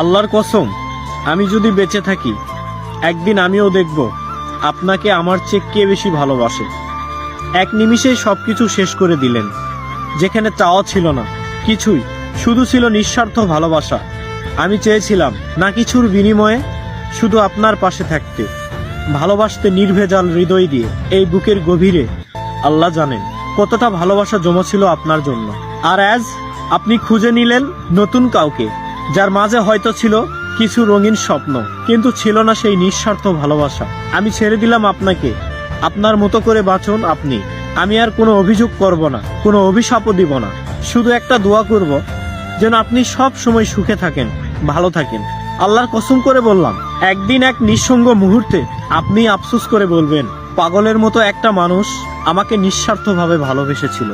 আল্লাহর কসম, আমি যদি বেঁচে থাকি একদিন আমিও দেখব আপনাকে আমার চেয়ে কে বেশি ভালোবাসে। এক নিমিষেই সবকিছু শেষ করে দিলেন, যেখানে চাওয়া ছিল না কিছুই, শুধু ছিল নিঃস্বার্থ ভালোবাসা। আমি চেয়েছিলাম না কিছুর বিনিময়ে, শুধু আপনার পাশে থাকতে, ভালোবাসতে নির্ভেজাল হৃদয় দিয়ে। এই বুকের গভীরে আল্লাহ জানেন কতটা ভালোবাসা জমা ছিল আপনার জন্য। আর আজ আপনি খুঁজে নিলেন নতুন কাউকে, যার মাঝে হয়তো ছিল কিছু রঙিন স্বপ্ন, কিন্তু ছিল না সেই নিঃস্বার্থ ভালোবাসা। আমি ছেড়ে দিলাম আপনাকে, আপনার মতো করে বাঁচুন আপনি। আমি আর কোনো অভিযোগ করব না, কোনো অভিশাপও দিব না। শুধু একটা দোয়া করব, যেন আপনি সব সময় সুখে থাকেন, ভালো থাকেন। আল্লাহর কসম করে বললাম, একদিন এক নিঃসঙ্গ মুহূর্তে আপনি আফসোস করে বলবেন, পাগলের মতো একটা মানুষ আমাকে নিঃস্বার্থভাবে ভালোবেসেছিল।